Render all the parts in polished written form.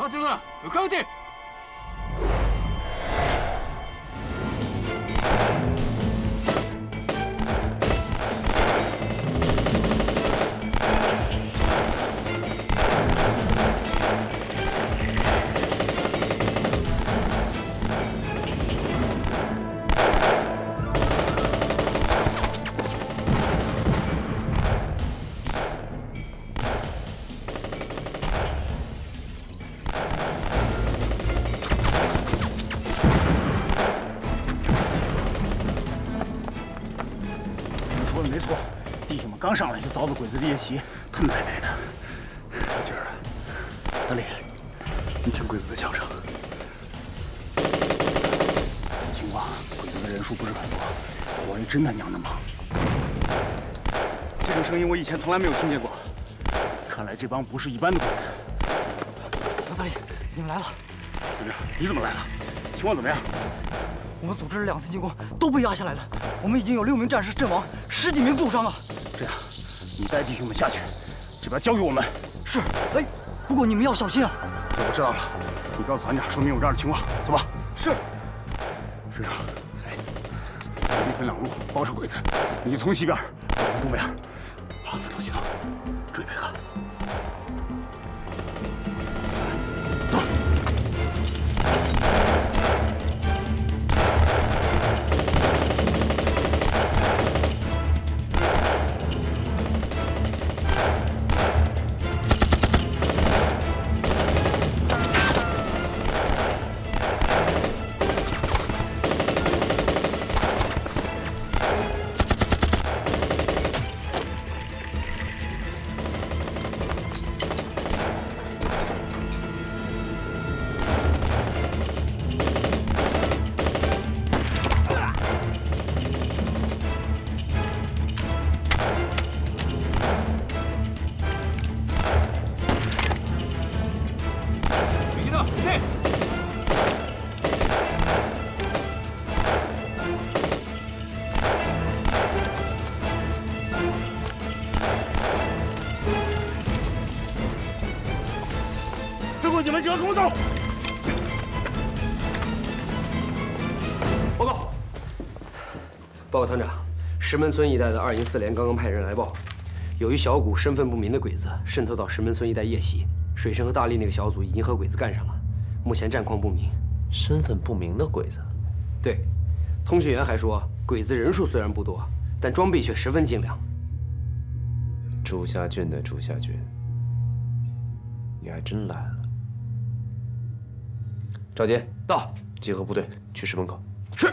任せるな。向かうて。 没错，弟兄们刚上来就遭到鬼子的夜袭，他们来的。今儿，德里，你听鬼子的枪声，情况，鬼子的人数不是很多，活也真他娘的忙。这种声音我以前从来没有听见过，看来这帮不是一般的鬼子。老大爷，你们来了。村长，你怎么来了？情况怎么样？ 我们组织了2次进攻，都被压下来了。我们已经有6名战士阵亡，10几名重伤了。这样，你带弟兄们下去，这边交给我们。是。哎，不过你们要小心啊。我知道了，你告诉团长说明有这样的情况，走吧。是。师长，哎，咱们分2路包抄鬼子，你从西边，我从东边。好，分头行动，注意配合。 你们几个跟我走！报告团长，石门村一带的2营4连刚刚派人来报，有一小股身份不明的鬼子渗透到石门村一带夜袭，水生和大力那个小组已经和鬼子干上了，目前战况不明。身份不明的鬼子？对，通讯员还说，鬼子人数虽然不多，但装备却十分精良。朱家俊的朱家俊，你还真来了。 赵杰到，集合部队去石门口。是。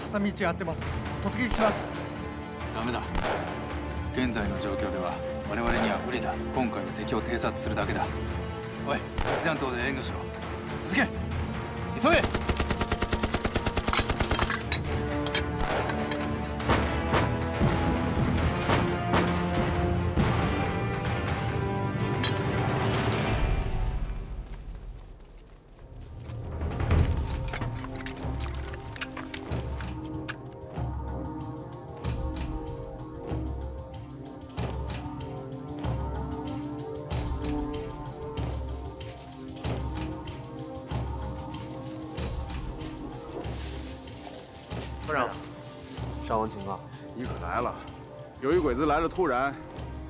挟み撃ちが合ってます。突撃します。ダメだ。現在の状況では我々には無理だ。今回は敵を偵察するだけだ。おい、敵弾頭で援護しろ。続け。急げ。团长，伤亡情况？你可来了，有一鬼子来了突然，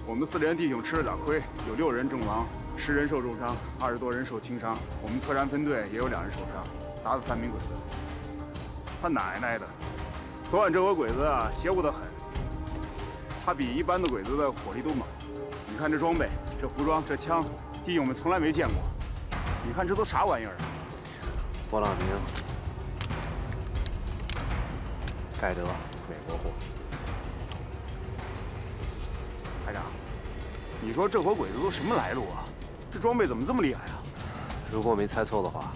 我们4连弟兄吃了点亏，有6人阵亡，10人受重伤，20多人受轻伤。我们特战分队也有2人受伤，打死3名鬼子。他奶奶的！昨晚这伙鬼子啊，邪乎得很。他比一般的鬼子的火力都猛。你看这装备、这服装、这枪，弟兄们从来没见过。你看这都啥玩意儿啊？王朗明。 盖德，美国货。排长，你说这伙鬼子都什么来路啊？这装备怎么这么厉害啊？如果我没猜错的话，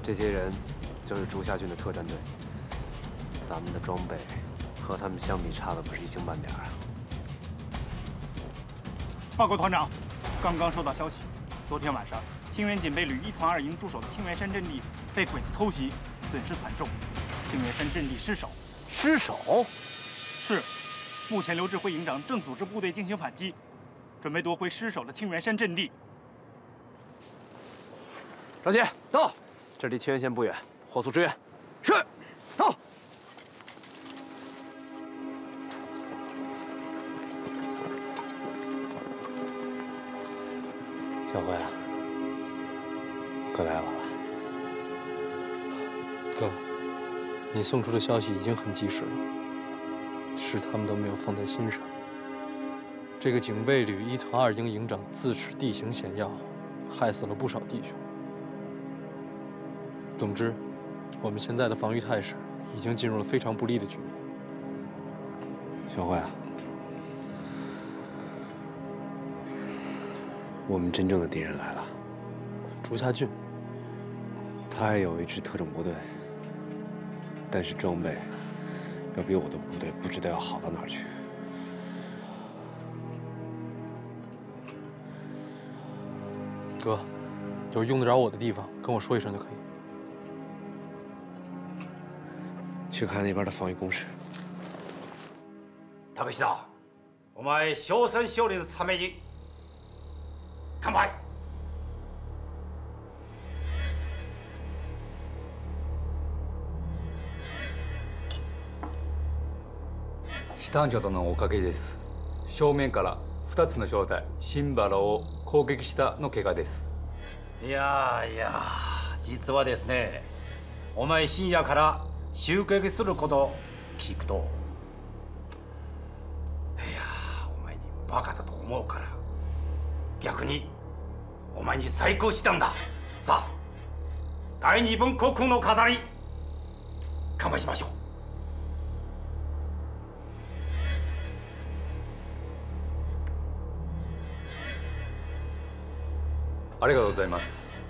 这些人就是竹下郡的特战队。咱们的装备和他们相比，差的不是一星半点啊！报告团长，刚刚收到消息，昨天晚上清源警备旅1团2营驻守的清源山阵地被鬼子偷袭，损失惨重。 清源山阵地失守，失守？是。目前刘志辉营长正组织部队进行反击，准备夺回失守的清源山阵地。张杰，到，这离清源县不远，火速支援。是，到。小辉啊，哥来晚了。哥。 你送出的消息已经很及时了，是他们都没有放在心上。这个警备旅1团2营营长自持地形险要，害死了不少弟兄。总之，我们现在的防御态势已经进入了非常不利的局面。小辉啊，我们真正的敌人来了。竹下郡，他还有一支特种部队。 但是装备要比我的部队不知道要好到哪儿去。哥，有用得着我的地方，跟我说一声就可以。去看那边的防御工事。竹下，お前勝戦勝利のために乾杯。 男女殿のおかげです。正面から2つの小隊新原を攻撃したの怪我です。いやいや、実はですね、お前深夜から襲撃すること聞くと、いやお前にバカだと思うから、逆にお前に再興したんだ。さあ、第2分国の飾り乾杯しましょう。 ありがとうございます。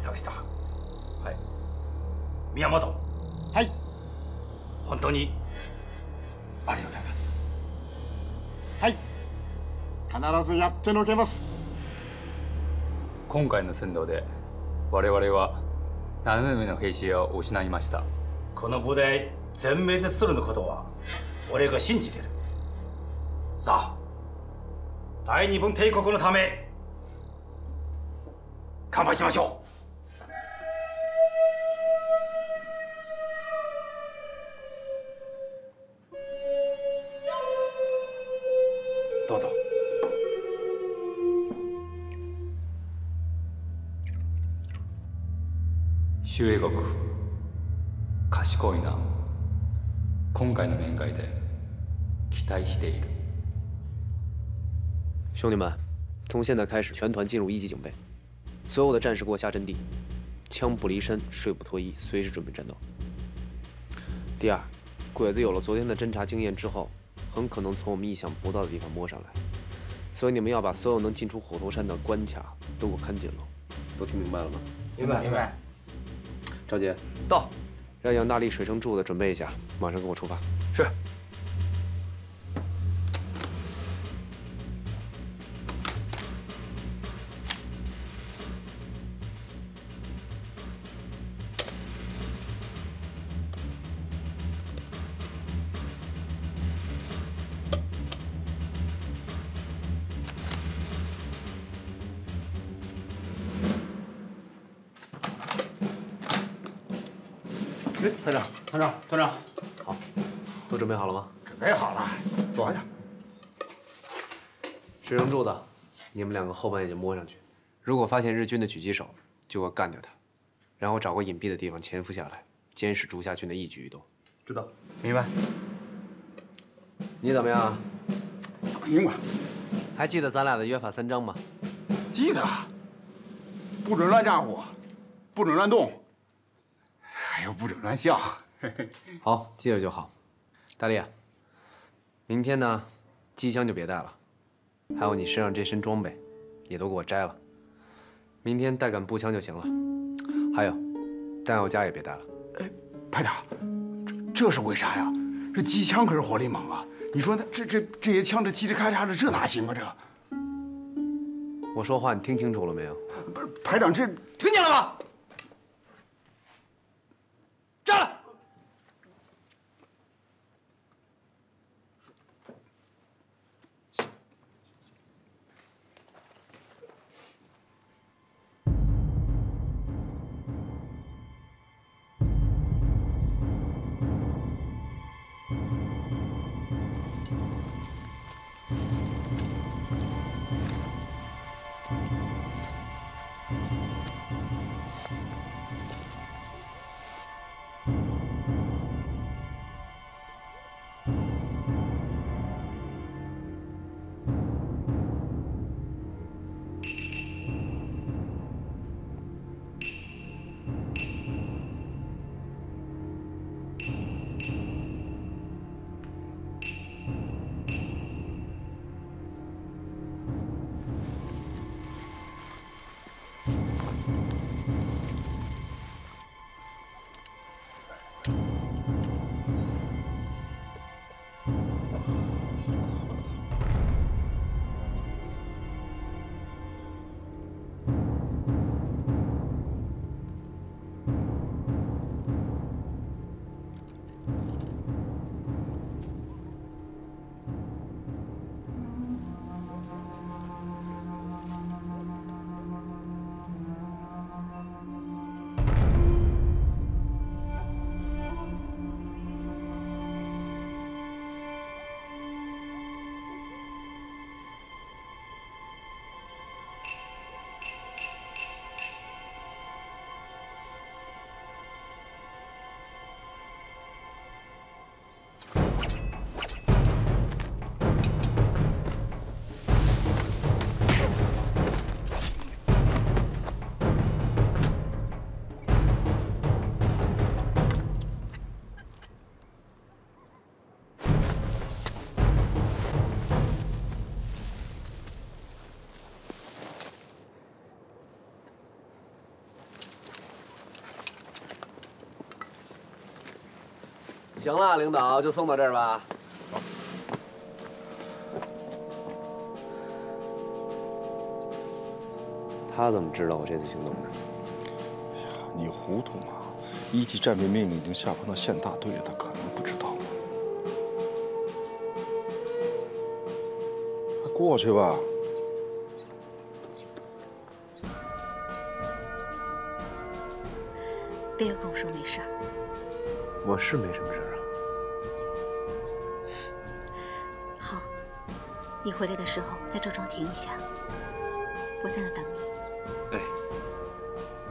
竹下、はい。宮本、はい。本当にありがとうございます。はい。必ずやってのけます。今回の戦闘で我々は7名の兵士を失いました。この部隊全滅するのことは俺が信じてる。さあ、第2分帝国のため。 乾杯しましょう。どうぞ。周英国、賢いな。今回の面会で期待している。兄弟们，从现在开始，全团进入1级警备。 所有的战士给我下阵地，枪不离身，水不脱衣，随时准备战斗。第二，鬼子有了昨天的侦查经验之后，很可能从我们意想不到的地方摸上来，所以你们要把所有能进出虎头山的关卡都给我看紧了。都听明白了吗？明白明白。赵杰到，让杨大力、水生柱子准备一下，马上跟我出发。是。 团长，团长，团长，好，都准备好了吗？准备好了，坐下。水生柱子，你们两个后半夜就摸上去，如果发现日军的狙击手，就给我干掉他，然后找个隐蔽的地方潜伏下来，监视竹下郡的一举一动。知道，明白。你怎么样？放心吧。还记得咱俩的约法三章吗？记得。不准乱咋呼，不准乱动。 还有不准乱笑。好，记着就好。大力，明天呢，机枪就别带了，还有你身上这身装备，也都给我摘了。明天带杆步枪就行了。还有，弹药夹也别带了。哎，排长，这是为啥呀？这机枪可是火力猛啊！你说这些枪，这嘁哩咔嚓的，这哪行啊？这。我说话你听清楚了没有？不是，排长，这听见了吗？ 站了！行了，领导就送到这儿吧。他怎么知道我这次行动的？你糊涂吗？1级战备命令已经下放到县大队了，他可能不知道吗？快过去吧。别跟我说没事儿。我是没什么事儿啊。好，你回来的时候在这庄停一下，我在那等你。哎，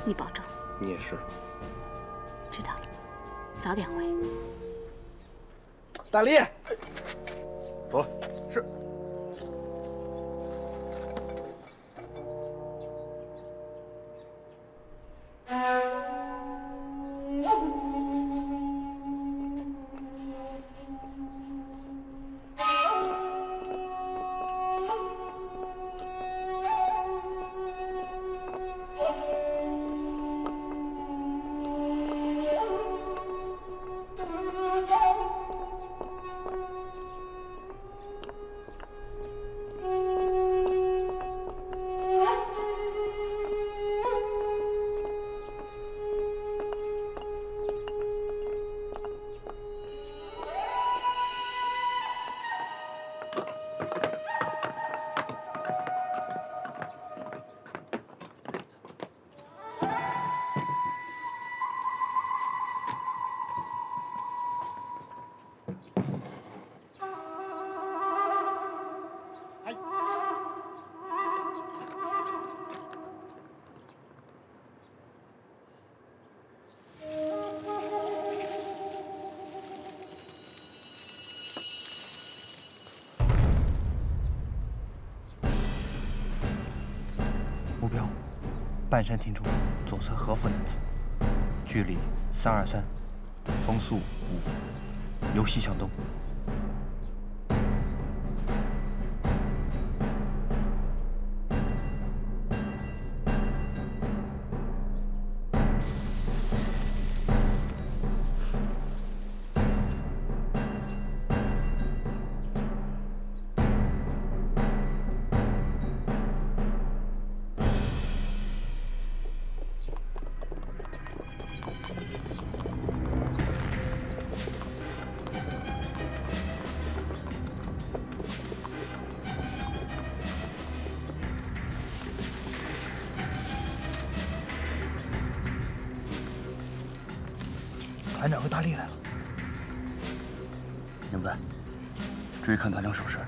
你保重。你也是。知道了，早点回。大力，走了。是。半山亭中左侧和服男子，距离323，风速5，由西向东。 团长和大力来了，你们在注意看团长手势。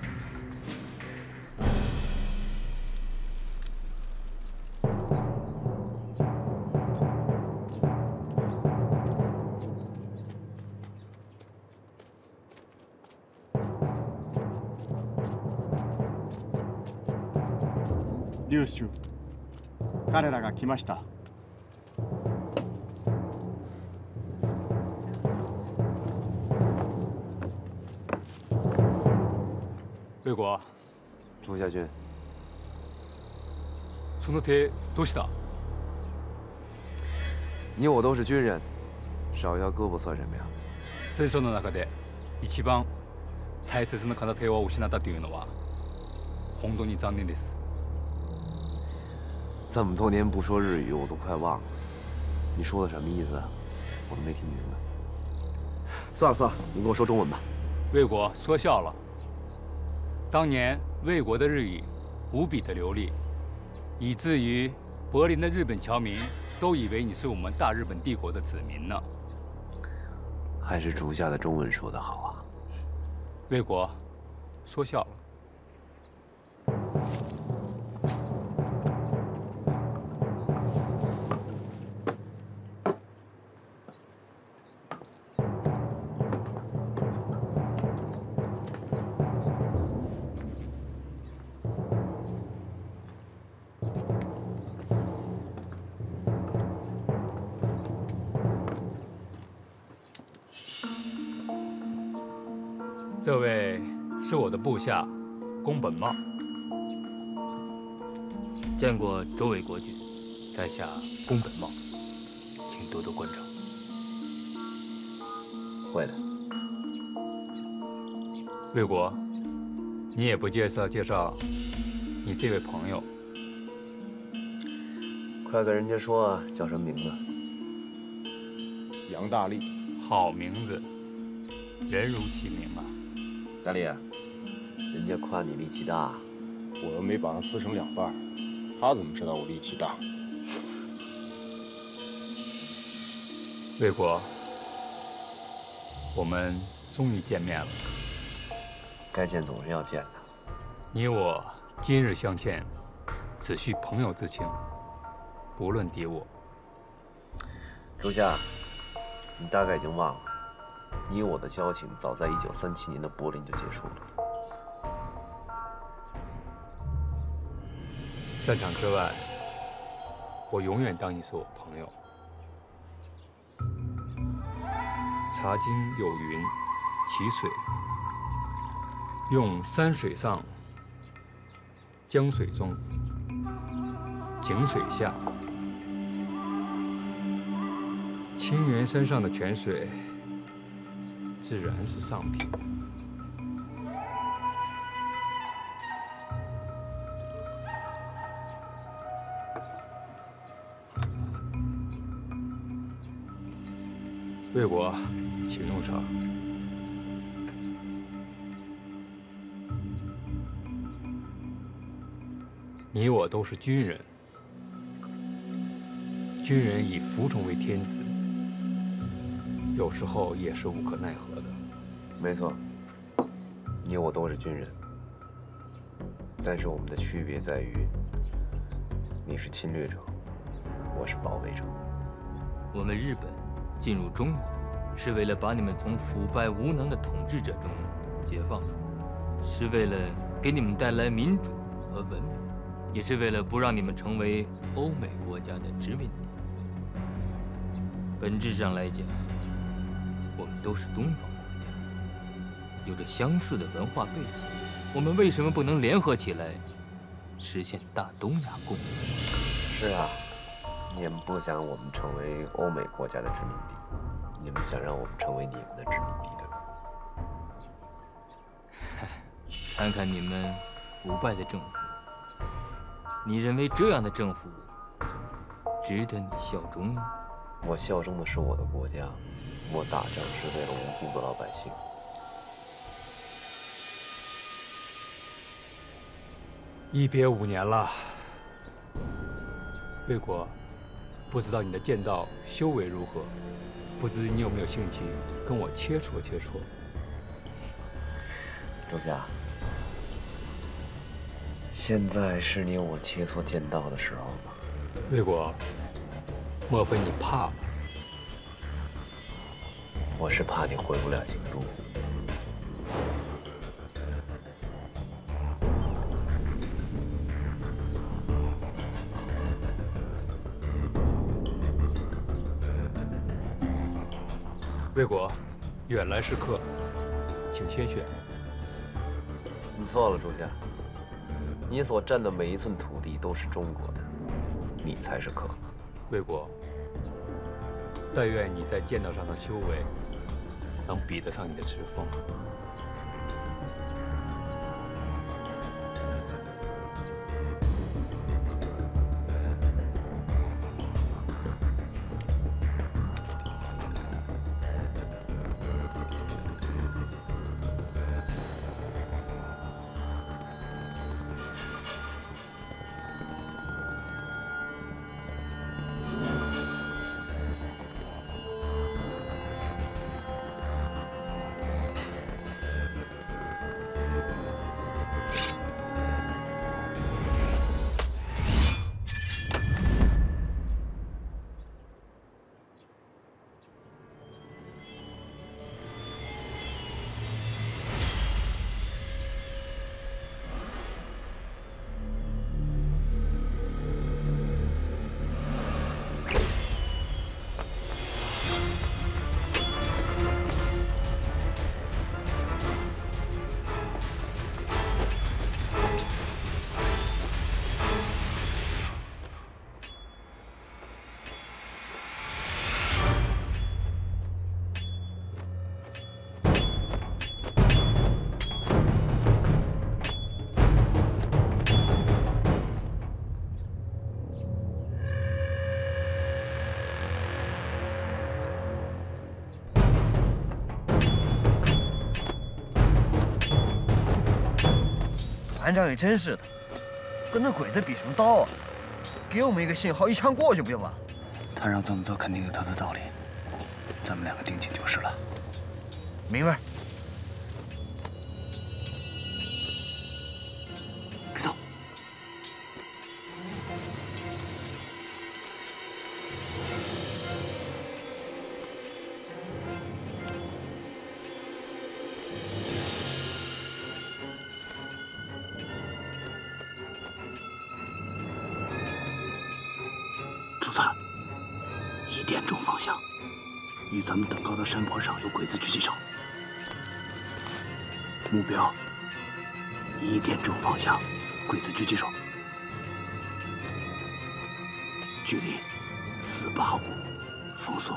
リュウシュ、彼らが来ました。 魏国，朱家军，その手どうした？你我都是军人，少一条胳膊算什么呀？戦争の中で一番大切な片手を失ったというのは本当に残念です。这么多年不说日语，我都快忘了。你说的什么意思？我都没听明白。算了算了，你跟我说中文吧。魏国说笑了。 当年魏国的日语无比的流利，以至于柏林的日本侨民都以为你是我们大日本帝国的子民呢。还是竹下的中文说得好啊。魏国，说笑了。这位是我的部下宫本茂，见过周围国君，在下宫本茂，请多多关照。会的。魏国，你也不介绍介绍你这位朋友？快跟人家说啊，叫什么名字？杨大力，好名字，人如其名啊。 大力，人家夸你力气大，我又没把他撕成2半，他怎么知道我力气大？魏国，我们终于见面了。该见总是要见的。你我今日相见，只需朋友之情，不论敌我。朱夏，你大概已经忘了。 你我的交情早在1937年的柏林就结束了。战场之外，我永远当你是我朋友。茶经有云：其水，用山水上，江水中，井水下。青原山上的泉水。 自然是上品。魏国，请用茶。你我都是军人，军人以服从为天职。 有时候也是无可奈何的。没错，你我都是军人，但是我们的区别在于，你是侵略者，我是保卫者。我们日本进入中原，是为了把你们从腐败无能的统治者中解放出来，是为了给你们带来民主和文明，也是为了不让你们成为欧美国家的殖民地。本质上来讲，我们都是东方国家，有着相似的文化背景，我们为什么不能联合起来，实现大东亚共荣？是啊，你们不想我们成为欧美国家的殖民地，你们想让我们成为你们的殖民地，对吧？看看你们腐败的政府，你认为这样的政府值得你效忠吗？我效忠的是我的国家，我打仗是为了无辜的老百姓。一别5年了，魏国，不知道你的剑道修为如何？不知你有没有兴趣跟我切磋切磋？周家，现在是你我切磋剑道的时候吗？魏国，莫非你怕吗？我是怕你回不了京都。魏国，远来是客，请先选。你错了，朱家。你所占的每一寸土地都是中国的，你才是客。魏国，但愿你在剑道上的修为能比得上你的池峰。团长也真是的，跟那鬼子比什么刀啊？给我们一个信号，一枪过去不就完了？他让这么做肯定有他的道理，咱们2个盯紧就是了。明白。别动。主子，1点钟方向，与咱们等高的山坡上有鬼子狙击手。目标1点钟方向，鬼子狙击手。距离485，风速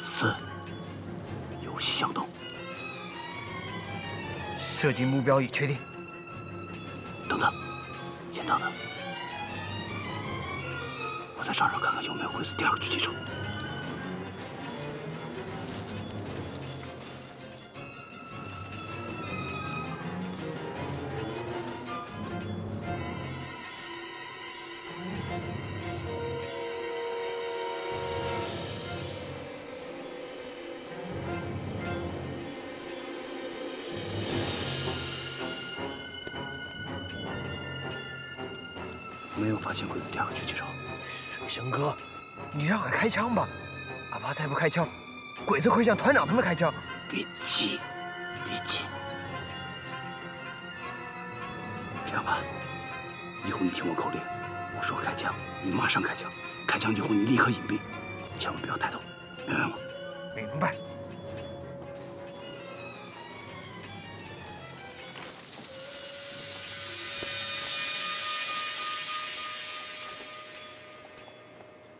4，游戏响动。射击目标已确定。等等，先等等。我在山上看看有没有鬼子第2个狙击手。没有发现鬼子第2个狙击手。水生哥，你让俺开枪吧，哪怕再不开枪，鬼子会向团长他们开枪。别急，别急。这样吧，以后你听我口令，我说开枪，你马上开枪，开枪以后你立刻隐蔽，千万不要抬头，明白吗？明白。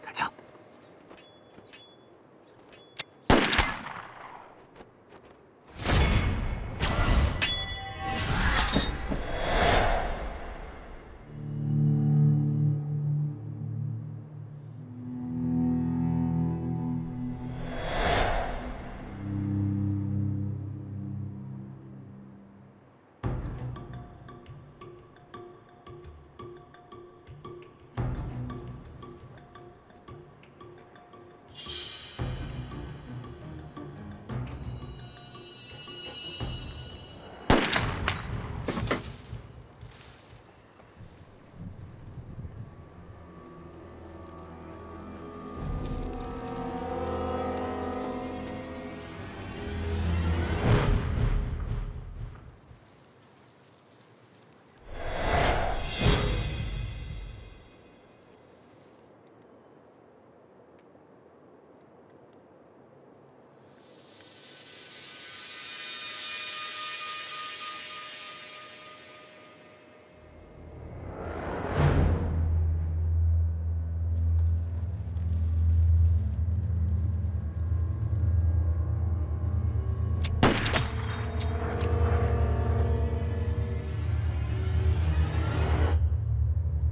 开枪。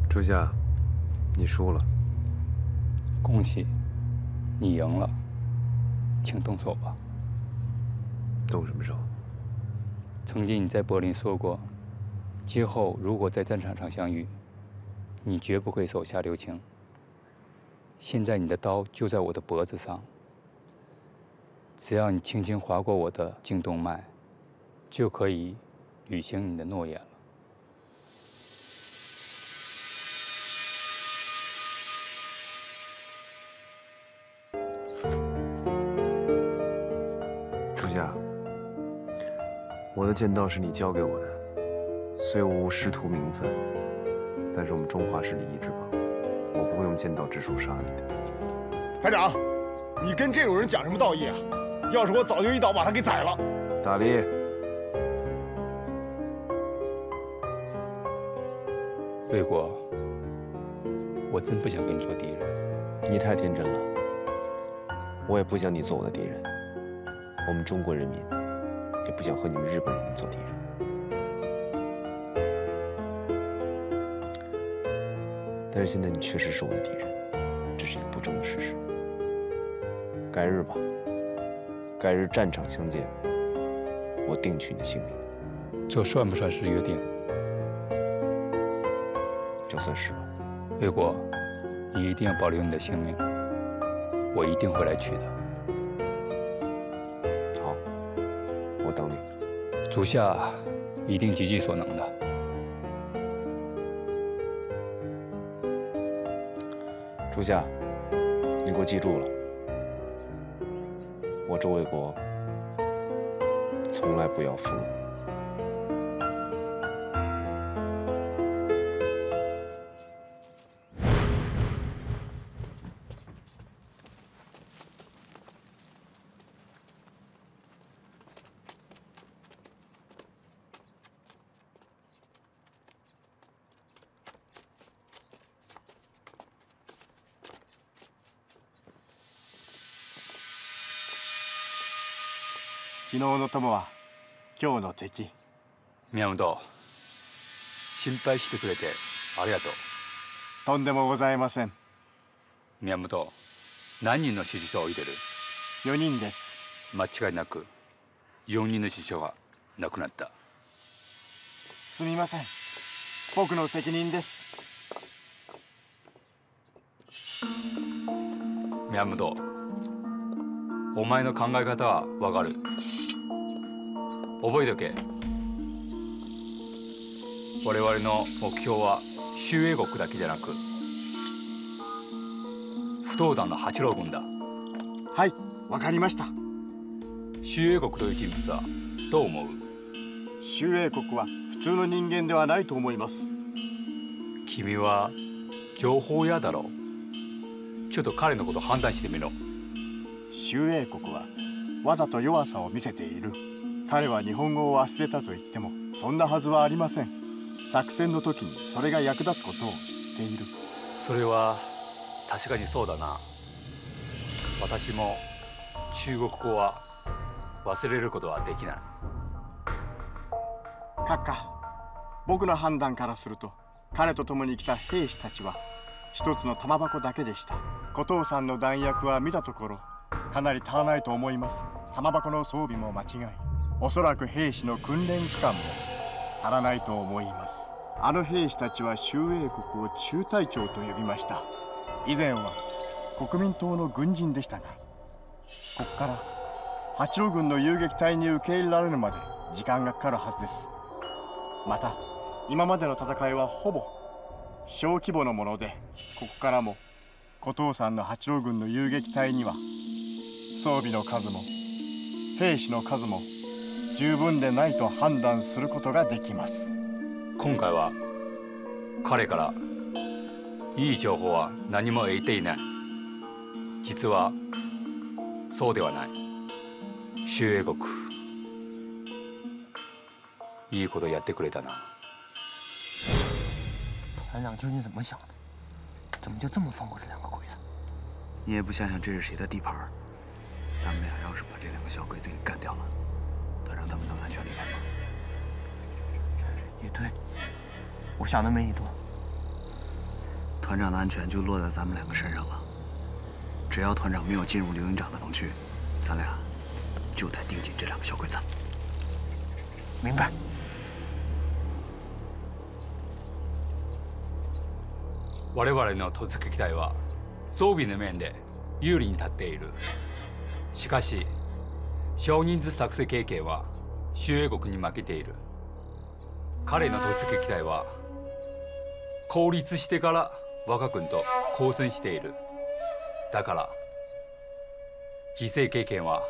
朱夏，你输了。恭喜，你赢了，请动手吧。动什么手？曾经你在柏林说过，今后如果在战场上相遇，你绝不会手下留情。现在你的刀就在我的脖子上，只要你轻轻划过我的颈动脉，就可以履行你的诺言了。 朱夏，我的剑道是你教给我的，虽我无师徒名分，但是我们中华是礼仪之邦，我不会用剑道之术杀你的。排长，你跟这种人讲什么道义啊？要是我早就一刀把他给宰了。大力，魏国，我真不想跟你做敌人。你太天真了，我也不想你做我的敌人。 我们中国人民也不想和你们日本人民做敌人，但是现在你确实是我的敌人，这是一个不争的事实。改日吧，改日战场相见，我定取你的性命。这算不算是约定？就算是吧。魏国，你一定要保留你的性命，我一定会来取的。 等你，足下一定竭尽所能的。朱夏，你给我记住了，我周卫国从来不要俘虏。昨日の友は今日の敵。宮本、心配してくれてありがとう。とんでもございません。宮本、何人の死者を置いてる？4人です。間違いなく4人の死者が亡くなった。すみません。僕の責任です。宮本、お前の考え方はわかる。覚えとけ。我々の目標は周英国だけじゃなく不動山の八郎軍だ。はい、わかりました。周英国という人物はどう思う？周英国は普通の人間ではないと思います。君は情報屋だろう。ちょっと彼のこと判断してみろ。周英国はわざと弱さを見せている。彼は日本語を忘れたと言ってもそんなはずはありません。作戦の時にそれが役立つことを知っている。それは確かにそうだな。私も中国語は忘れることはできない。閣下、僕の判断からすると彼と共に来た兵士たちは一つの玉箱だけでした。古藤さんの弾薬は見たところかなり足らないと思います。玉箱の装備も間違い、おそらく兵士の訓練期間も足らないと思います。あの兵士たちは周英国を中隊長と呼びました。以前は国民党の軍人でしたが、ここから八路軍の遊撃隊に受け入れられるまで時間がかかるはずです。また今までの戦いはほぼ小規模のもので、ここからも古藤さんの八路軍の遊撃隊には装備の数も兵士の数も十分でないと判断することができます。今回は彼からいい情報は何も得ていない。実はそうではない。周英国、いいことやってくれたな。团长究竟怎么想的？怎么就这么放过这两个鬼子？你也不想想这是谁的地盘？咱们俩要是把这两个小鬼子给干掉了，团长他们能安全离开吗？也对，我想的没你多。团长的安全就落在咱们两个身上了。只要团长没有进入刘营长的防区，咱俩就得盯紧这两个小鬼子。明白。我々の突撃隊は装備の面で有利に立っている。しかし少人数作戦経験は周英国に負けている。彼の突撃隊は孤立してから我が軍と交戦している。だから犠牲経験は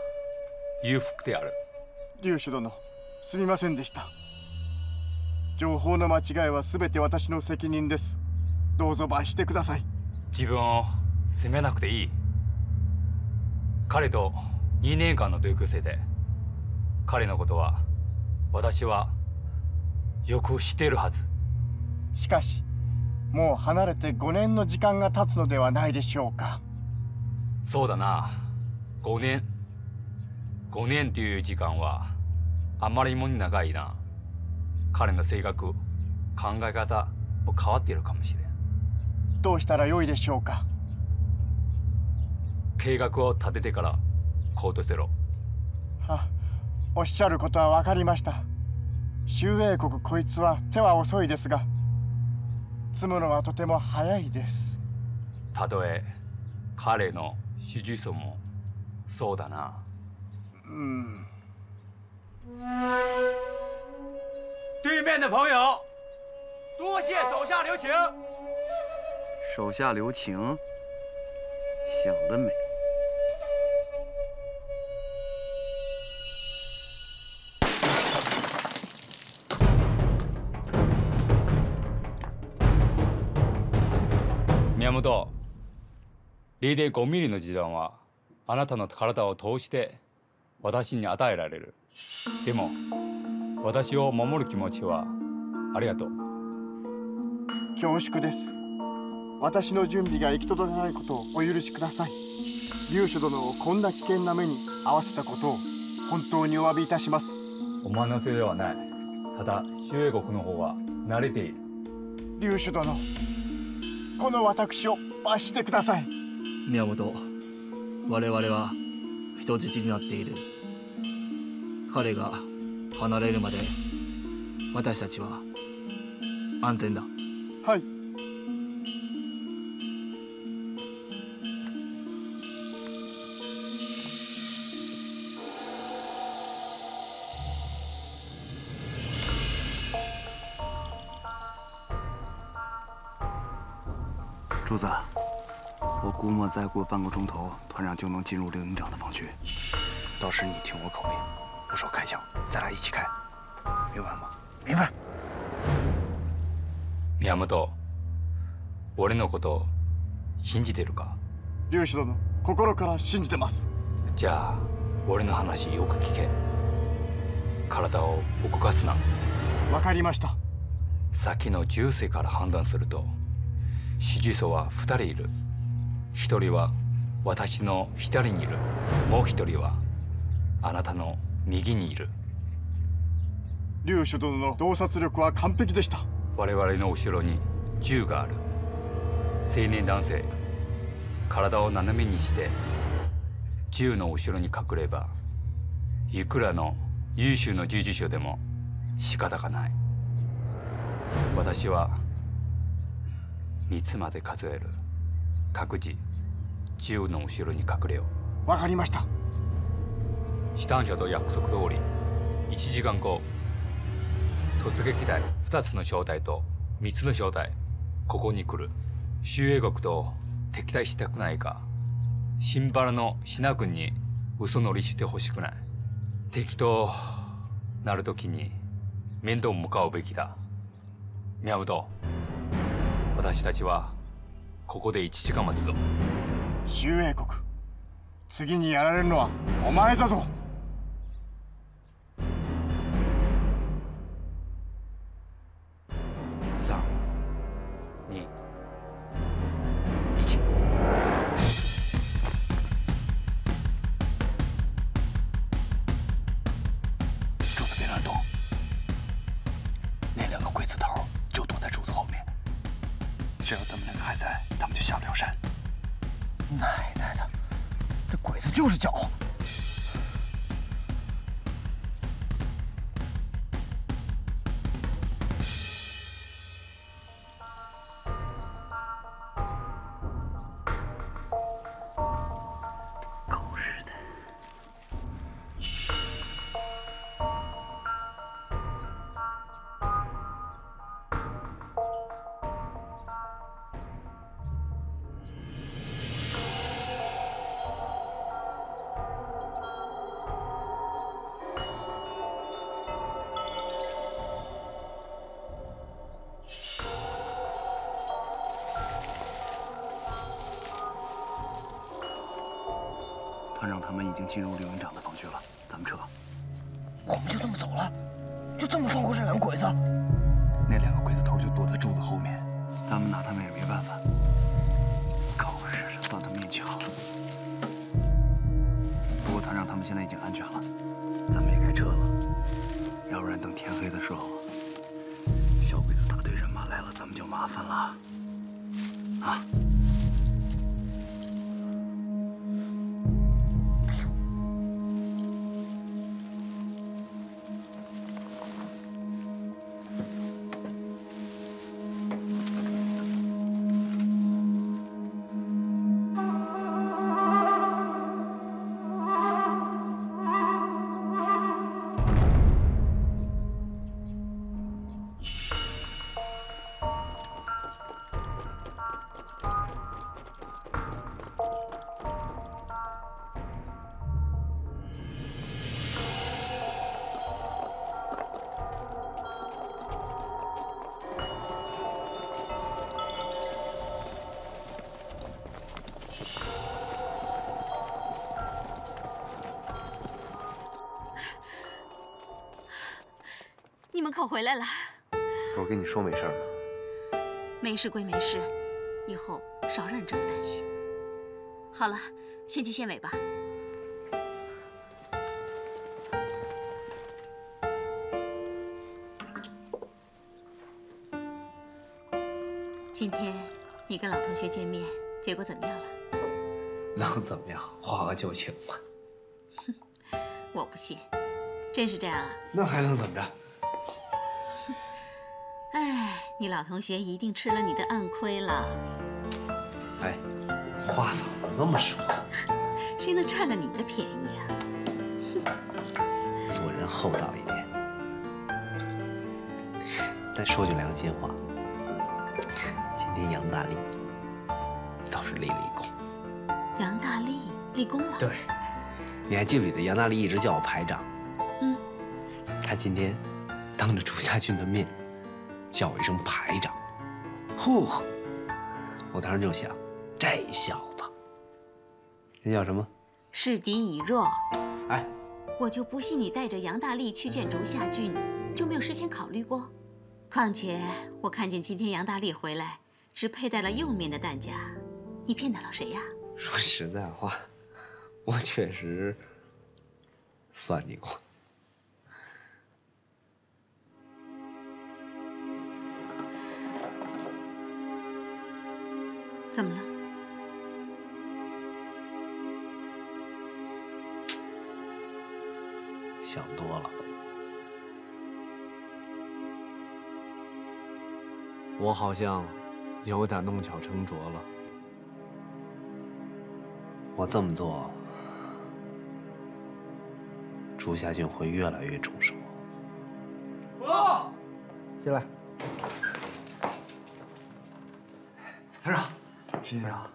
裕福である。劉主殿、すみませんでした。情報の間違いは全て私の責任です。どうぞ罰してください。自分を責めなくていい。彼と2年間の同級生で、彼のことは私はよく知っているはず。しかしもう離れて5年の時間が経つのではないでしょうか。そうだな。5年という時間はあまりにも長いな。彼の性格、考え方も変わっているかもしれん。どうしたらよいでしょうか。計画を立ててから行動せろ。おっしゃることは分かりました。周英国こいつは手は遅いですが、積むのはとても早いです。たとえ彼の主従者もそうだな。对面的朋友，多谢手下留情。手下留情，想得美。宮本、0.5ミリの時弾はあなたの体を通して私に与えられる。でも私を守る気持ちはありがとう。恐縮です。私の準備が行き届かないことをお許しください。劉主殿をこんな危険な目に遭わせたことを本当にお詫びいたします。お前のせいではない。ただ周英国の方は慣れている。劉主殿、この私を罰してください。宮本、我々は人質になっている。彼が離れるまで私たちは安全だ。はい。柱子，我估摸再过半个钟头，团长就能进入刘营长的防区。到时你听我口令，不手开枪，咱俩一起开，明白吗？明白。宮本、俺のこと信じてるか？龍子殿、心から信じてます。じゃあ俺の話よく聞け。体を動かすな。わかりました。先の銃声から判断すると死呪僧は2人いる。1人は私の左にいる。もう1人はあなたの右にいる。龍子殿の洞察力は完璧でした。我々の後ろに銃がある。青年男性、体を斜めにして銃の後ろに隠ればいくらの優秀な銃術師でも仕方がない。私は3つまで数える。各自銃の後ろに隠れよう。わかりました。シタン社と約束通り1時間後、突撃隊2つの小隊と3つの小隊ここに来る。周英国と敵対したくないか、新原のシナ君に嘘乗りしてほしくない。敵となるときに面倒を向かうべきだ。宮本、私たちはここで1時間待つぞ。周英国、次にやられるのはお前だぞ。3、2、1。柱子别乱动，那2个鬼子头就躲在柱子后面。只要他们2个还在，他们就下不了山。奶奶的，这鬼子就是狡猾。团长他们已经进入刘营长的房区了，咱们撤。我们就这么走了？就这么放过这2个鬼子？那2个鬼子头就躲在柱子后面，咱们拿他们也没办法。狗日的，算他运气好。不过团长他们现在已经安全了，咱们也该撤了。要不然等天黑的时候，小鬼子大队人马来了，咱们就麻烦了。啊！你们可回来了。我跟你说没事吗？没事归没事，以后少让人这么担心。好了，先去县委吧。今天你跟老同学见面，结果怎么样了？能怎么样？化个旧情嘛。我不信，真是这样啊？那还能怎么着？哎，你老同学一定吃了你的暗亏了。哎，话怎么这么说？谁能占了你的便宜啊？做人厚道一点。但说句良心话，今天杨大力倒是立了一功。杨大力立功了？对。你还记不记得杨大力一直叫我排长？嗯。他今天当着朱家军的面叫我一声排长，嚯！我当时就想，这小子，这叫什么？示敌以弱。哎，我就不信你带着杨大力去见竹下郡，就没有事先考虑过。况且我看见今天杨大力回来，只佩戴了右面的弹夹，你骗得了谁呀？说实在话，我确实算计过。怎么了？想多了。我好像有点弄巧成拙了。我这么做，竹下郡会越来越重视我。进来。团长，石队长。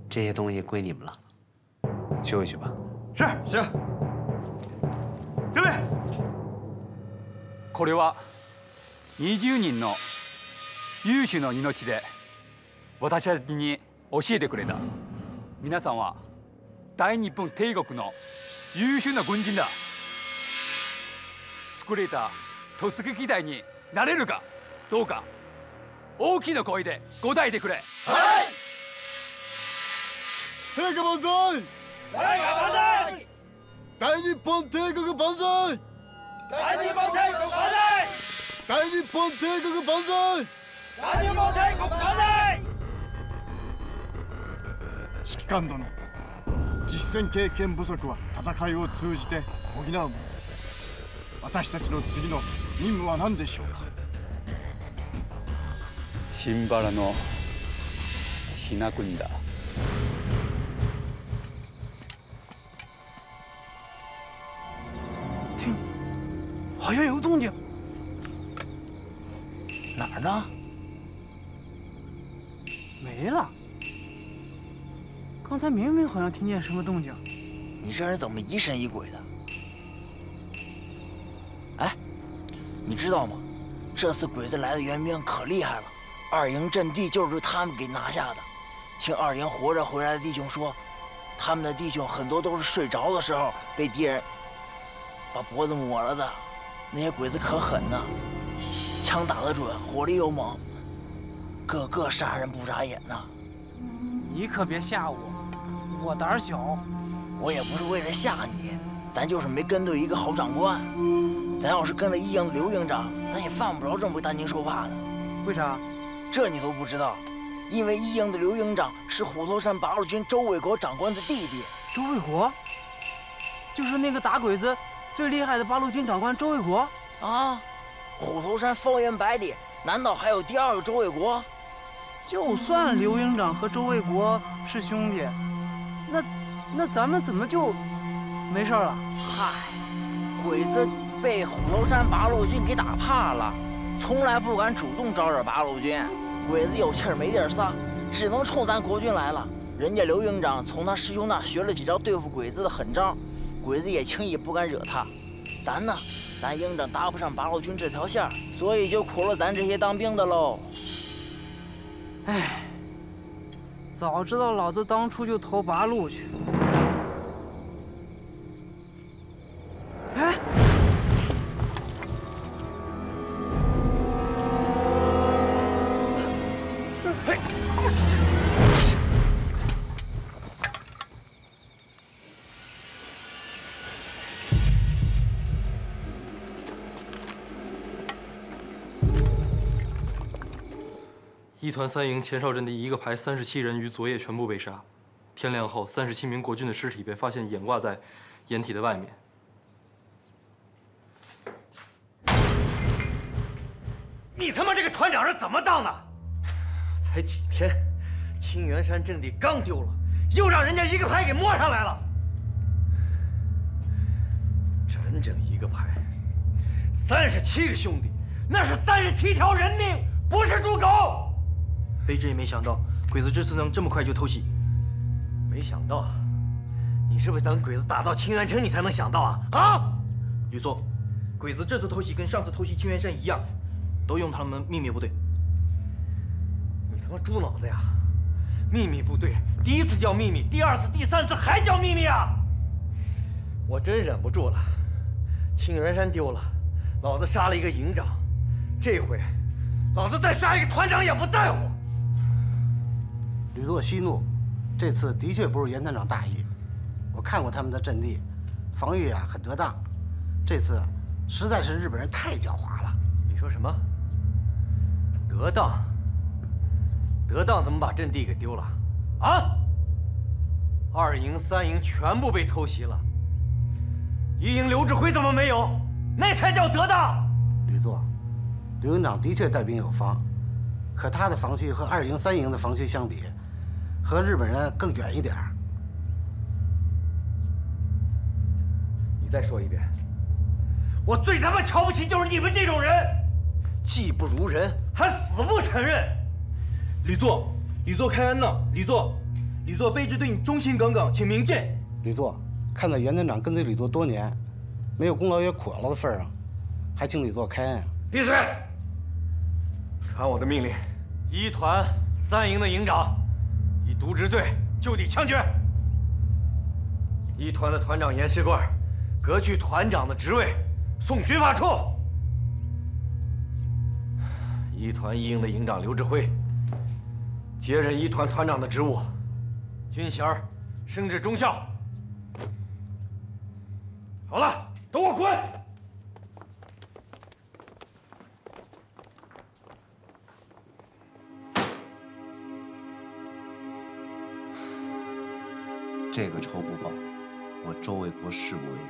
这些东西归你们了，休息去吧。是。进来。これは20人の有志の命で私たちに教えてくれた。皆さんは大日本帝国の優秀な軍人だ。優れた突撃隊になれるかどうか大きな声で答えてくれ。はい。陛下万歳！陛下万歳！大日本帝国万歳！大日本帝国万歳！大日本帝国万歳！大日本帝国万歳！指揮官殿、実戦経験不足は戦いを通じて補うものです。私たちの次の任務は何でしょうか。新原のひな国だ。听，好像有动静。哪儿呢？没了。刚才明明好像听见什么动静。你这人怎么疑神疑鬼的？哎，你知道吗？这次鬼子来的援兵可厉害了，二营阵地就是他们给拿下的。听二营活着回来的弟兄说，他们的弟兄很多都是睡着的时候被敌人把脖子抹了的。那些鬼子可狠呢，枪打得准，火力又猛，个个杀人不眨眼呢。你可别吓我，我胆小。我也不是为了吓你，咱就是没跟对一个好长官。咱要是跟了一营的刘营长，咱也犯不着这么担惊受怕的。为啥？这你都不知道？因为一营的刘营长是虎头山八路军周卫国长官的弟弟。周卫国？就是那个打鬼子最厉害的八路军长官周卫国啊！虎头山方圆百里，难道还有第二个周卫国？就算刘营长和周卫国是兄弟，那咱们怎么就没事了？嗨，鬼子被虎头山八路军给打怕了，从来不敢主动招惹八路军。鬼子有气儿没地儿撒，只能冲咱国军来了。人家刘营长从他师兄那学了几招对付鬼子的狠招，鬼子也轻易不敢惹他。咱呢，咱营长搭不上八路军这条线，所以就苦了咱这些当兵的喽。唉，早知道老子当初就投八路去。哎，一团三营前哨阵地一个排37人于昨夜全部被杀。天亮后，37名国军的尸体被发现掩挂在掩体的外面。你他妈这个团长是怎么当的？才几天，青源山阵地刚丢了，又让人家一个排给摸上来了。整整一个排，37个兄弟，那是37条人命，不是猪狗。卑职也没想到，鬼子这次能这么快就偷袭。没想到，你是不是等鬼子打到清源城你才能想到啊？啊！吕总，鬼子这次偷袭跟上次偷袭清源山一样，都用他们秘密部队。你他妈猪脑子呀！秘密部队，第一次叫秘密，第二次、第三次还叫秘密啊！我真忍不住了，清源山丢了，老子杀了一个营长，这回老子再杀一个团长也不在乎。吕作息怒，这次的确不是袁团长大意。我看过他们的阵地，防御啊很得当。这次实在是日本人太狡猾了。你说什么？得当？得当怎么把阵地给丢了？啊！2营、3营全部被偷袭了。1营刘志辉怎么没有？那才叫得当！吕作，刘营长的确带兵有方，可他的防区和2营、3营的防区相比，和日本人更远一点儿。你再说一遍。我最他妈瞧不起就是你们这种人，技不如人，还死不承认。吕作，吕作开恩了，吕作卑职对你忠心耿耿，请明鉴。吕作，看在袁团长跟随吕作多年，没有功劳也苦劳的份上，还请吕作开恩啊！闭嘴！传我的命令，1团3营的营长以渎职罪就地枪决。1团的团长严世贵革去团长的职位，送军法处。1团1营的营长刘志辉接任1团团长的职务，军衔升至中校。好了，都给我滚！这个仇不报，我周卫国誓不为人。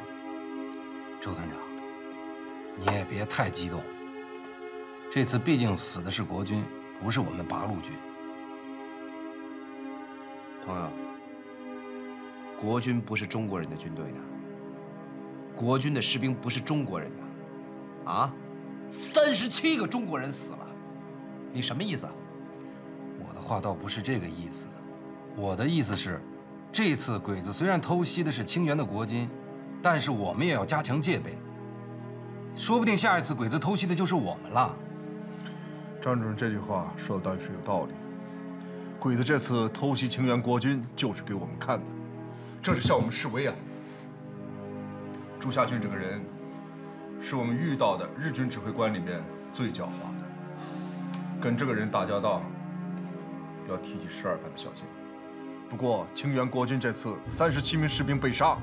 周团长，你也别太激动。这次毕竟死的是国军，不是我们八路军。朋友，国军不是中国人的军队的，国军的士兵不是中国人的，啊，37个中国人死了，你什么意思啊？我的话倒不是这个意思，我的意思是，这次鬼子虽然偷袭的是清源的国军，但是我们也要加强戒备，说不定下一次鬼子偷袭的就是我们了。张主任这句话说的倒是有道理。鬼子这次偷袭清源国军，就是给我们看的，这是向我们示威啊！朱夏俊这个人，是我们遇到的日军指挥官里面最狡猾的。跟这个人打交道，要提起12分的小心。不过清源国军这次37名士兵被杀，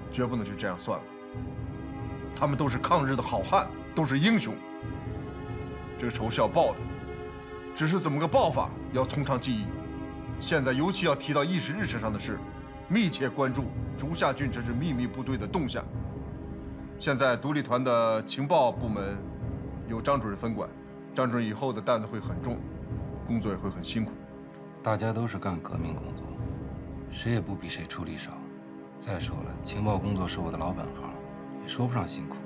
绝不能就这样算了。他们都是抗日的好汉，都是英雄。这个仇是要报的，只是怎么个报法，要从长计议。现在尤其要提到议事日程上的事，密切关注竹下郡这支秘密部队的动向。现在独立团的情报部门由张主任分管，张主任以后的担子会很重，工作也会很辛苦。大家都是干革命工作，谁也不比谁出力少。再说了，情报工作是我的老本行，也说不上辛苦。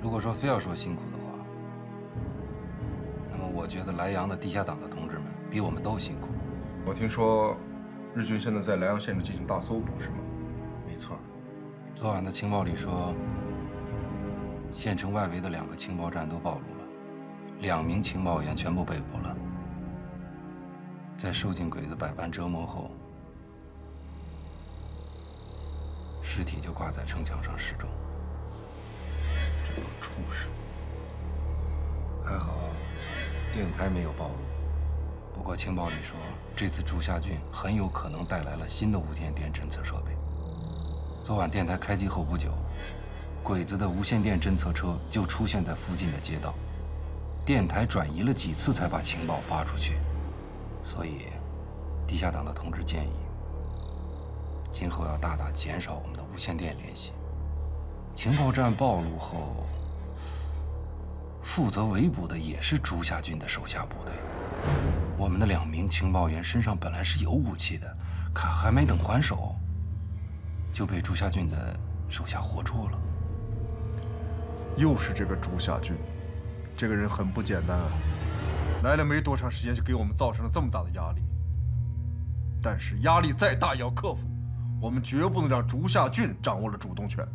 如果说非要说辛苦的话，那么我觉得莱阳的地下党的同志们比我们都辛苦。我听说日军现在在莱阳县里进行大搜捕，是吗？没错。昨晚的情报里说，县城外围的2个情报站都暴露了，2名情报员全部被捕了。在受尽鬼子百般折磨后，尸体就挂在城墙上示众。这帮畜生！还好，电台没有暴露。不过情报里说，这次竹下郡很有可能带来了新的无线电侦测设备。昨晚电台开机后不久，鬼子的无线电侦测车就出现在附近的街道，电台转移了几次才把情报发出去。所以，地下党的同志建议，今后要大大减少我们的无线电联系。情报站暴露后，负责围捕的也是竹下郡的手下部队。我们的2名情报员身上本来是有武器的，可还没等还手，就被竹下郡的手下活捉了。又是这个竹下郡，这个人很不简单啊！来了没多长时间，就给我们造成了这么大的压力。但是压力再大也要克服，我们绝不能让竹下郡掌握了主动权。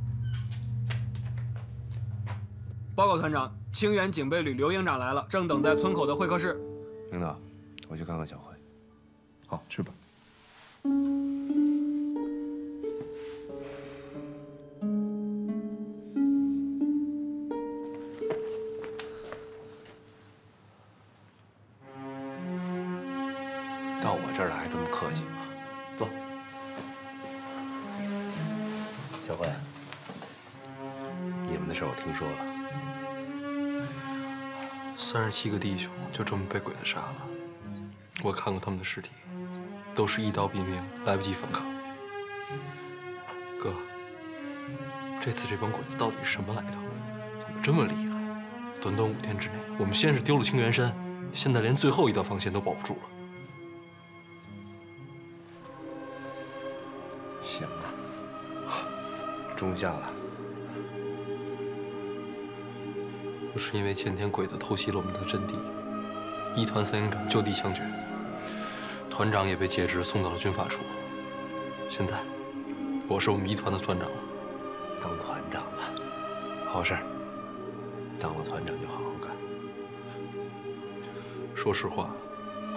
报告团长，清源警备旅刘营长来了，正等在村口的会客室。领导，我去看看小慧。好，去吧。到我这儿来还这么客气，坐。小慧，你们的事我听说了。 37个弟兄就这么被鬼子杀了，我看过他们的尸体，都是一刀毙命，来不及反抗。哥，这次这帮鬼子到底是什么来头？怎么这么厉害？短短5天之内，我们先是丢了清源山，现在连最后一道防线都保不住了。行了，中下了。 不是因为前天鬼子偷袭了我们的阵地，一团3营长就地枪决，团长也被解职送到了军法处。现在，我是我们一团的团长了，当团长了，好事儿。当了团长就好好干。说实话，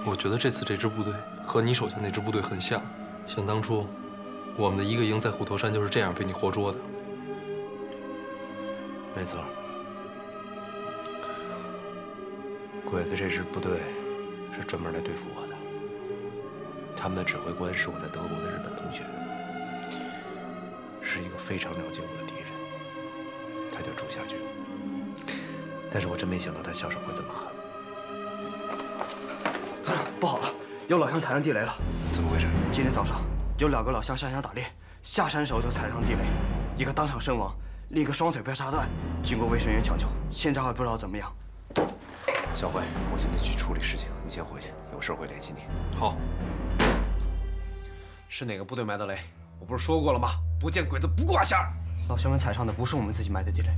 我觉得这次这支部队和你手下那支部队很像，想当初，我们的一个营在虎头山就是这样被你活捉的。没错。 鬼子这支部队是专门来对付我的，他们的指挥官是我在德国的日本同学，是一个非常了解我的敌人，他叫朱夏军。但是我真没想到他下手会这么狠。团长，不好了，有老乡踩上地雷了。怎么回事？今天早上有2个老乡上山打猎，下山时候就踩上地雷，一个当场身亡，另一个双腿被杀断，经过卫生员抢救，现在还不知道怎么样。 小慧，我现在去处理事情，你先回去，有事会联系你。好。是哪个部队埋的雷？我不是说过了吗？不见鬼子不挂线。老乡们踩上的不是我们自己埋的地雷。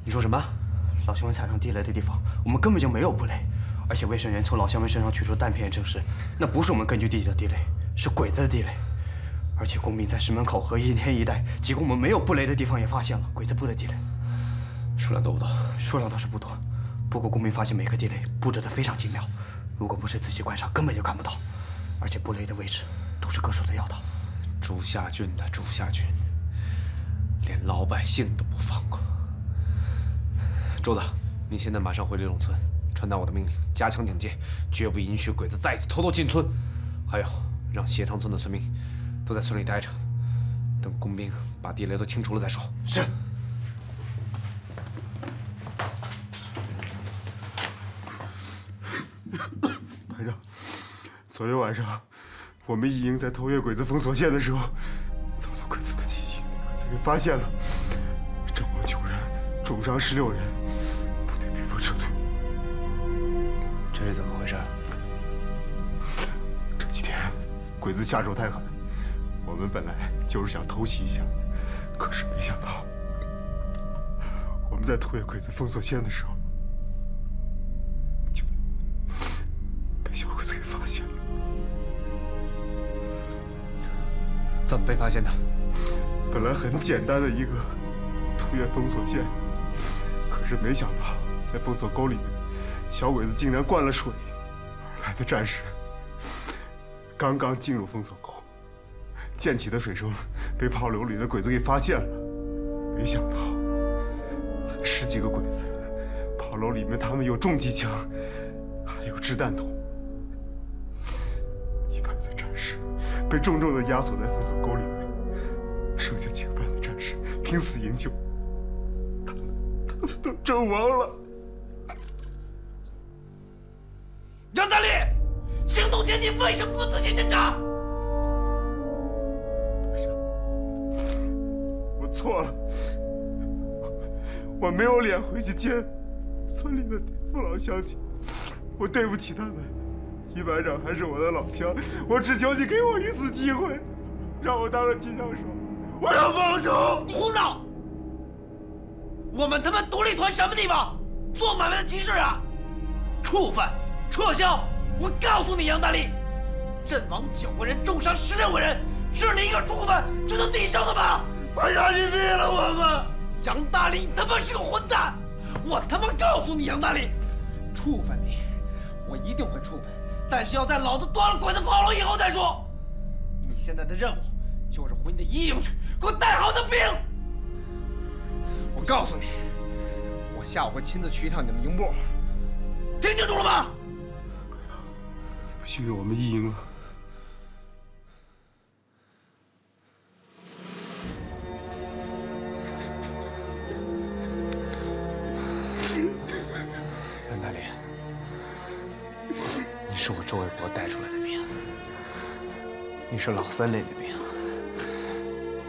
你说什么？老乡们踩上地雷的地方，我们根本就没有布雷，而且卫生员从老乡们身上取出弹片也证实，那不是我们根据地的地雷，是鬼子的地雷。而且工兵在石门口和一天一带几个我们没有布雷的地方也发现了鬼子布的地雷。数量多不多？数量倒是不多。 不过，工兵发现每个地雷布置得非常精妙，如果不是仔细观察，根本就看不到。而且布雷的位置都是各处的要道。朱夏军的朱夏军，连老百姓都不放过。周子，你现在马上回雷陇村，传达我的命令，加强警戒，绝不允许鬼子再次偷偷进村。还有，让斜塘村的村民都在村里待着，等工兵把地雷都清除了再说。是。 排长，昨天晚上我们一营在偷越鬼子封锁线的时候，遭到鬼子的袭击，被鬼子给发现了，阵亡9人，重伤16人，部队被迫撤退。这是怎么回事？这几天鬼子下手太狠，我们本来就是想偷袭一下，可是没想到我们在偷越鬼子封锁线的时候。 怎么被发现的？本来很简单的一个突越封锁线，可是没想到在封锁沟里面，小鬼子竟然灌了水。而来的战士刚刚进入封锁沟，溅起的水声被炮楼里的鬼子给发现了。没想到，才10几个鬼子，炮楼里面他们有重机枪，还有掷弹筒。 被重重的压缩在封锁沟里面，剩下几个班的战士拼死营救，他们都阵亡了。杨大力，行动前你为什么不仔细侦查？我错了，我没有脸回去见村里的父老乡亲，我对不起他们。 一班长还是我的老乡，我只求你给我一次机会，让我当个机枪手，我要报仇！你胡闹！我们他妈独立团什么地方？做买卖的集市啊！触犯，撤销！我告诉你，杨大力，阵亡9个人，重伤16个人，是你一个触犯，这都抵消的吗？班长，你灭了我们！杨大力，你他妈是个混蛋！我他妈告诉你，杨大力，处分你，我一定会处分，但是要在老子端了鬼子炮楼以后再说。你现在的任务就是回你的一营去，给我带好你的兵。我告诉你，我下午会亲自去一趟你的营部，听清楚了吗？不信任我们一营啊！任大力，你是我周卫国带出来的兵，你是老三连的兵，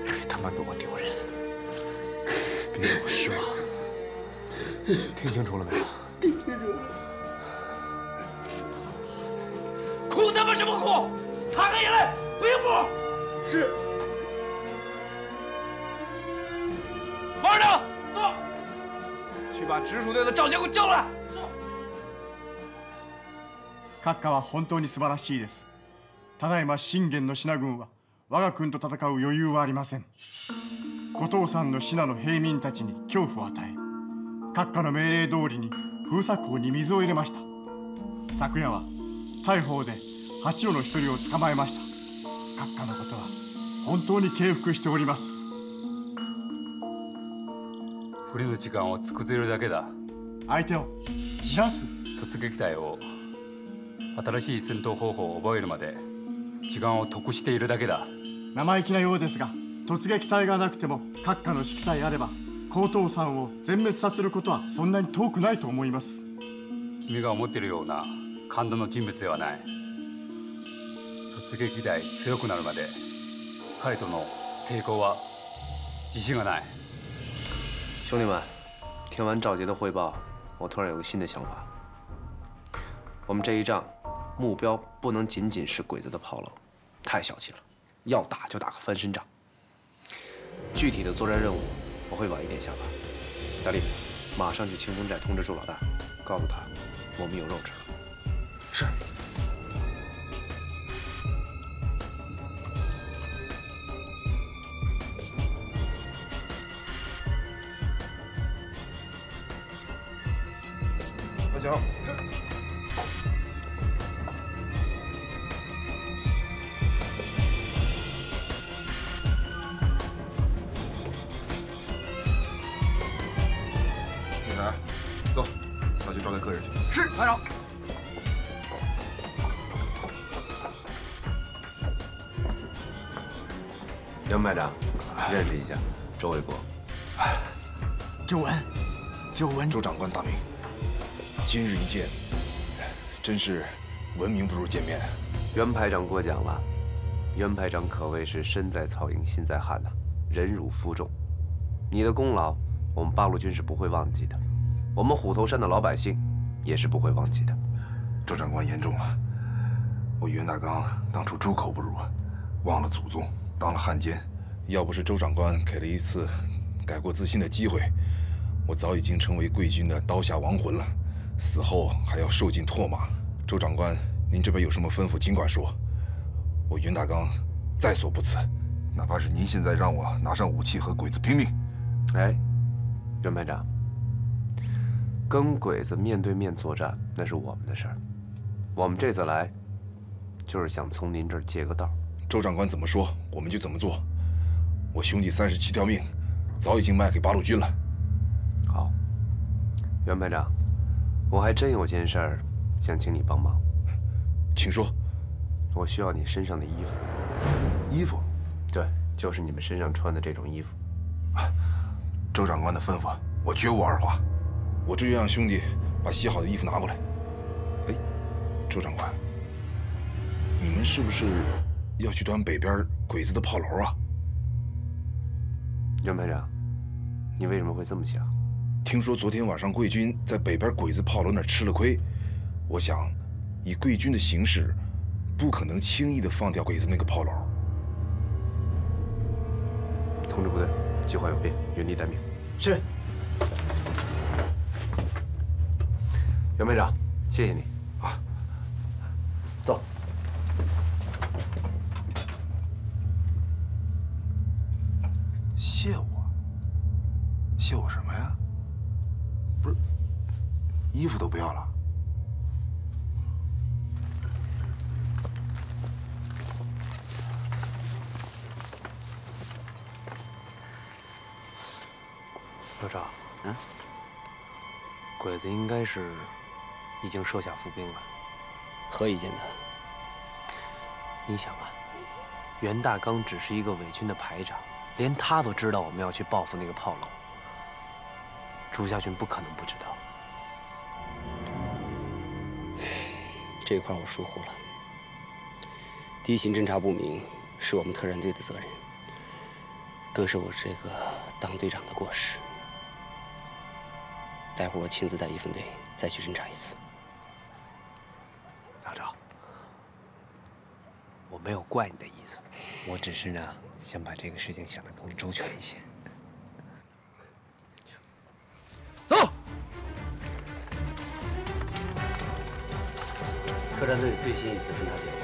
别他妈给我丢人，别给我失望，听清楚了没有？听清楚了。哭他妈什么哭？擦干眼泪，回营部。是。王二等，到。去把直属队的赵杰给我叫来。閣下は本当に素晴らしいです。ただいま信玄の信軍は我が軍と戦う余裕はありません。後藤さんの信の平民たちに恐怖を与え、閣下の命令通りに封鎖口に水を入れました。昨夜は大砲で八尾の一人を捕まえました。閣下のことは本当に敬服しております。不利の時間を作っているだけだ。相手をじらす。突撃隊を新しい戦闘方法を覚えるまで時間を得しているだけだ。生意気なようですが、突撃隊がなくても閣下の指揮さえあれば高藤さんを全滅させることはそんなに遠くないと思います。君が思っているような神田の人物ではない。突撃隊強くなるまで彼との抵抗は自信がない。兄弟们，听完赵杰的汇报，我突然有个新的想法。我们这一仗，目标不能仅仅是鬼子的炮楼，太小气了。要打就打个翻身仗。具体的作战任务，我会晚一点下发。大力，马上去清风寨通知周老大，告诉他我们有肉吃了。是。大强。是。铁男，走，下去招待客人去。是，排长。杨排长，认识一下，周卫国。周文，周文。周长官大名。今日一见，真是闻名不如见面。袁排长过奖了，袁排长可谓是身在曹营心在汉呐，忍辱负重。你的功劳，我们八路军是不会忘记的，我们虎头山的老百姓也是不会忘记的。周长官言重了，我袁大刚当初猪口不如，忘了祖宗，当了汉奸。要不是周长官给了一次改过自新的机会，我早已经成为贵军的刀下亡魂了。死后还要受尽唾骂。周长官，您这边有什么吩咐，尽管说。我袁大刚在所不辞，哪怕是您现在让我拿上武器和鬼子拼命。哎，袁排长，跟鬼子面对面作战那是我们的事儿，我们这次来，就是想从您这儿借个道。周长官怎么说，我们就怎么做。我兄弟37条命，早已经卖给八路军了。好，袁排长。我还真有件事儿，想请你帮忙。请说。我需要你身上的衣服。衣服？对，就是你们身上穿的这种衣服。周长官的吩咐，我绝无二话。我这就让兄弟把洗好的衣服拿过来。哎，周长官，你们是不是要去端北边鬼子的炮楼啊？袁排长，你为什么会这么想？听说昨天晚上贵军在北边鬼子炮楼那儿吃了亏，我想，以贵军的形势，不可能轻易的放掉鬼子那个炮楼。通知部队，计划有变，原地待命。是。袁排长，谢谢你。啊，走。谢我？秀什么呀？不是，衣服都不要了？老赵，鬼子应该是已经设下伏兵了。何以见得？你想啊，袁大刚只是一个伪军的排长，连他都知道我们要去报复那个炮楼。朱家军不可能不知道。这一块我疏忽了。地形侦察不明是我们特战队的责任，更是我这个当队长的过失。待会儿我亲自带一分队再去侦察一次。老赵，我没有怪你的意思，我只是呢想把这个事情想得更周全一些。走。特战队最新一次侦察结果，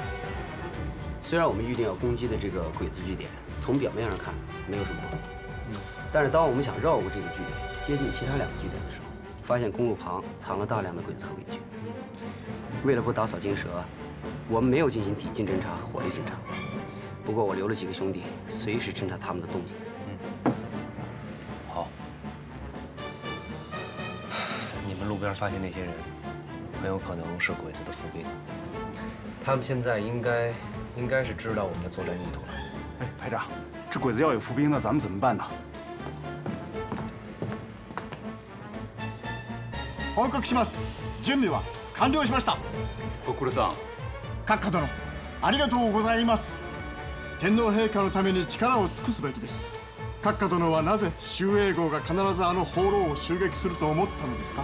虽然我们预定要攻击的这个鬼子据点，从表面上看没有什么不同，但是当我们想绕过这个据点，接近其他2个据点的时候，发现公路旁藏了大量的鬼子和伪军。为了不打草惊蛇，我们没有进行抵近侦察和火力侦察。不过我留了几个兄弟，随时侦察他们的动静。好。你们路边发现那些人，很有可能是鬼子的伏兵。他们现在应该是知道我们的作战意图了。哎，排长，这鬼子要有伏兵，那咱们怎么办呢？報告します。準備は完了しました。ご苦労さん。閣下殿、ありがとうございます。天皇陛下のために力を尽くすべきです。閣下殿はなぜ周英号が必ずあの放浪を襲撃すると思ったのですか？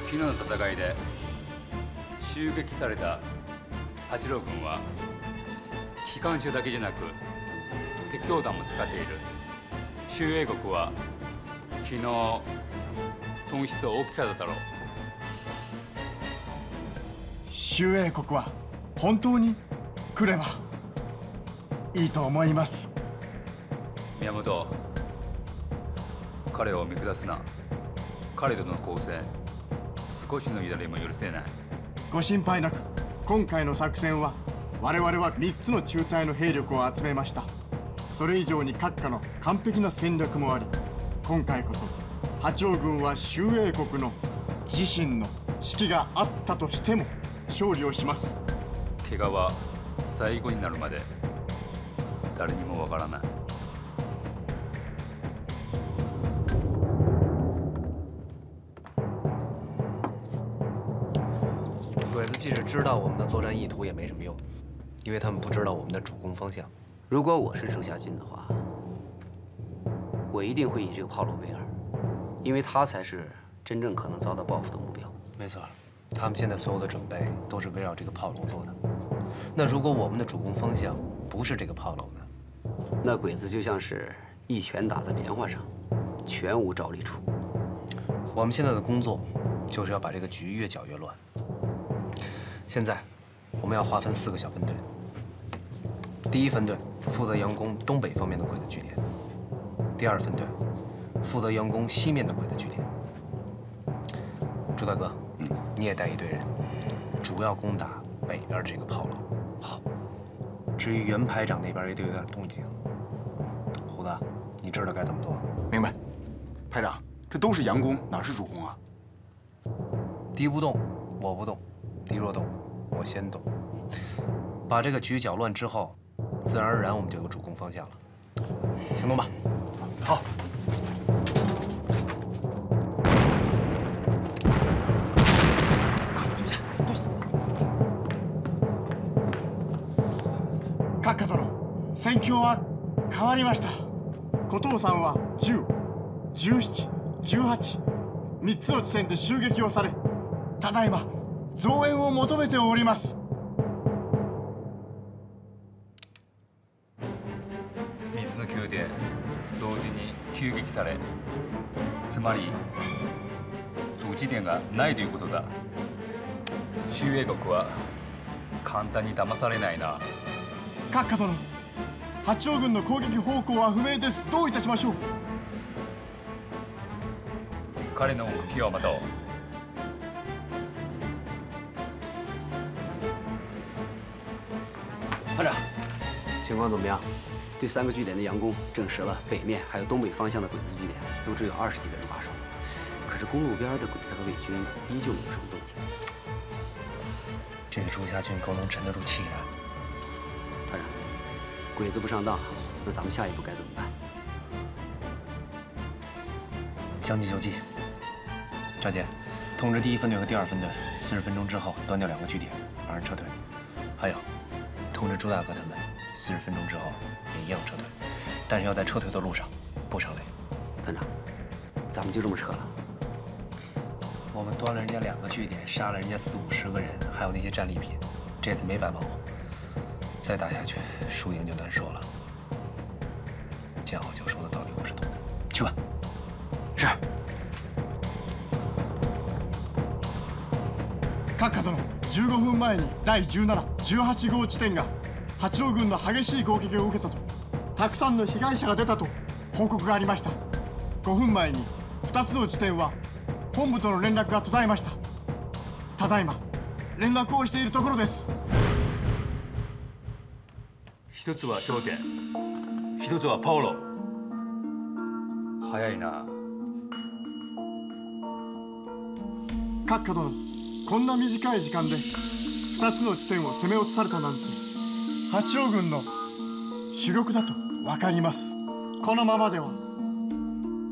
昨日の戦いで襲撃された八郎軍は機関銃だけじゃなく鉄砲弾も使っている。周英国は昨日損失は大きかっただろう。周英国は本当に来ればいいと思います。宮本、彼を見下すな。彼との交戦、少しの乱れも許せない。ご心配なく、今回の作戦は我々は3つの中隊の兵力を集めました。それ以上に閣下の完璧な戦略もあり、今回こそ八王軍は周英国の自身の指揮があったとしても勝利をします。怪我は最後になるまで誰にもわからない。鬼子即使知道我们的作战意图也没什么用，因为他们不知道我们的主攻方向。如果我是朱家军的话，我一定会以这个炮楼为饵，因为他才是真正可能遭到报复的目标。没错，他们现在所有的准备都是围绕这个炮楼做的。那如果我们的主攻方向不是这个炮楼呢？那鬼子就像是一拳打在棉花上，全无招力处。我们现在的工作就是要把这个局越搅越乱。现在我们要划分4个小分队。第1分队负责佯攻东北方面的鬼子据点，第2分队负责佯攻西面的鬼子据点。朱大哥，你也带一队人，主要攻打北边这个炮楼。好。至于袁排长那边也得有点动静。胡子，你知道该怎么做？明白。排长，这都是佯攻，哪是主攻啊？敌不动，我不动；敌若动，我先动。把这个局搅乱之后，自然而然我们就有主攻方向了。行动吧。好。閣下殿、戦況は変わりました。小藤さんは10、17、18、3つの地点で襲撃をされ、ただいま増援を求めております。水の宮殿同時に襲撃され、つまり阻止点がないということだ。周英国は簡単に騙されないな。閣下殿、八王軍の攻撃方向は不明です。どういたしましょう？彼の復帰を待とう。团长，情况怎么样？对3个据点的佯攻证实了，北面还有东北方向的鬼子据点都只有20几个人把守，可是公路边的鬼子和伪军依旧没有什么动静。这个朱家军够能沉得住气的。团长，鬼子不上当，那咱们下一步该怎么办？将计就计。赵杰，通知第1分队和第2分队，40分钟之后端掉2个据点，马上撤退。还有，通知朱大哥他们，40分钟之后也一样撤退，但是要在撤退的路上不上雷。团长，咱们就这么撤了？我们端了人家2个据点，杀了人家40、50个人，还有那些战利品，这次没白忙活。再打下去，输赢就难说了。见好就收的道理我是懂的。去吧。是。閣下殿、15分前に第17、18号地点が八郎軍の激しい攻撃を受けたと、たくさんの被害者が出たと報告がありました。5分前に2つの地点は本部との連絡が途絶えました。ただいま連絡をしているところです。一つは頂点、一つはパオロ。早いな。閣下殿、こんな短い時間で2つの地点を攻め落とされたなんて、八郎軍の主力だと分かります。このままでは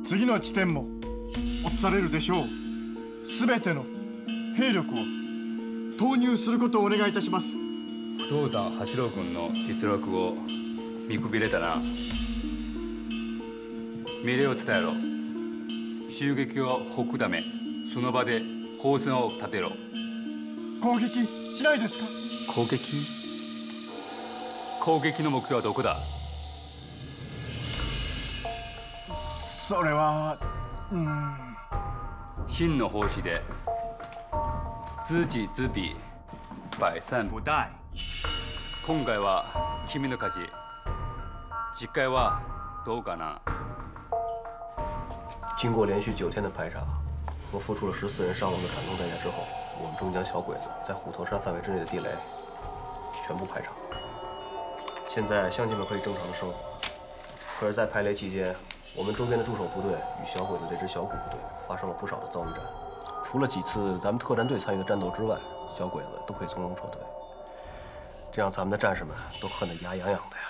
次の地点も落とされるでしょう。全ての兵力を投入することをお願いいたします。不動山八郎軍の実力を見くびれたな。命令を伝えろ。襲撃をほくため、その場で砲線を立てろ。攻撃しないですか？攻撃？攻撃の目標はどこだ？それは、真の奉仕で知己知彼、百戦不殆。今回は君の勝ち。次回はどうかな？经过连续9天的排查和付出了14人伤亡的惨痛代价之后，我们终将小鬼子在虎头山范围之内的地雷全部排查。现在乡亲们可以正常的生活。可是，在排雷期间，我们周边的驻守部队与小鬼子这支小股部队发生了不少的遭遇战。除了几次咱们特战队参与的战斗之外，小鬼子都可以从容撤退。这让咱们的战士们都恨得牙痒痒的呀。